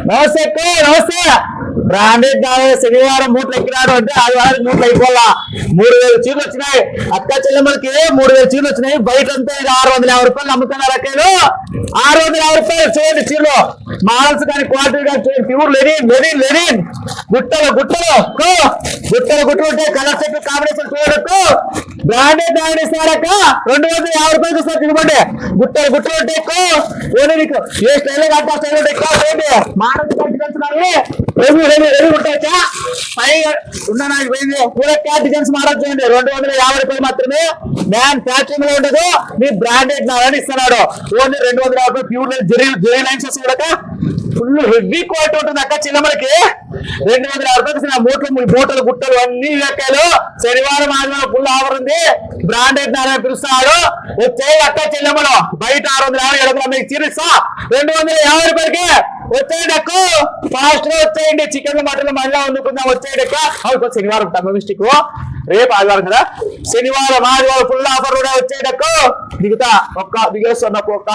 నమస్తే అక్క, నమస్తే. బ్రాండెడ్ శనివారం మూటలు ఎక్కినాడు అంటే ఆదివారం మూటలు అయిపోవాలా. 3000 చీరలు వచ్చినాయి అక్క చెల్లెమ్మలకి. 3000 చీరలు వచ్చినాయి. బయట అంతా 650 రూపాయలు అమ్ముతున్నారు అక్కలు. 650 రూపాయలు చూడండి చీరలు. మోడల్స్ కానీ క్వాలిటీ కానీ చూడండి. Pure linen linen linen. గుట్టలు గుట్టలు గుట్టలు గుట్టలు ఉంటాయి. కలర్ సెట్ కాంబినేషన్ చూడకు. బ్రాండెడ్ బ్రాండ్ ఇస్తారక్క. 250 రూపాయలు ఇస్తారు. తినబండి. గుట్టలు గుట్టలు ఉంటాయి. ఓన్లీ నీకు ఏ స్టైల్లో కాదు ఆ స్టైల్లో ఉంటాయి. మోడల్స్ ఉంటాయా పైగా ఉన్న నాకు పోయింది. పూరక్క డిజైన్స్ మోడల్ చూడండి. 250 రూపాయలు మాత్రమే. మ్యాన్ ఫ్యాక్టరింగ్ లో ఉండదు. మీ బ్రాండెడ్ నాలని ఇస్తున్నాడు. ఓన్లీ 250 రూపాయలు. ప్యూర్ జెరీ లైన్స్ వస్తాడు. ఫుల్ హెవీ క్వాలిటీ ఉంటుంది అక్క చిల్లమ్మలకి. 250 రూపాయలు మూటలు గుట్టలు అన్ని వేకాయలు. శనివారం ఆదివారం ఫుల్ ఆఫర్ ఉంది. బ్రాండెడ్ నాలని పిలుస్తున్నాడు. వచ్చాయి అక్క చెల్లెమ్మలు. బయట 650 మీకు చీరిస్తా. 250 రూపాయలకి వచ్చేయండి అక్క. ఫాస్ట్ గా వచ్చేయండి. చికెన్ మటన్ మళ్ళీ వండుకుందాం. వచ్చేయండి అక్క. శనివారం తమ మిస్టేక్. రేపు ఆదివారం కదా. శనివారం ఆదివారం ఫుల్ ఆఫర్ కూడా వచ్చేయండి అక్క. దిగుతా ఒక్క దిగేస్తున్నా ఒక్క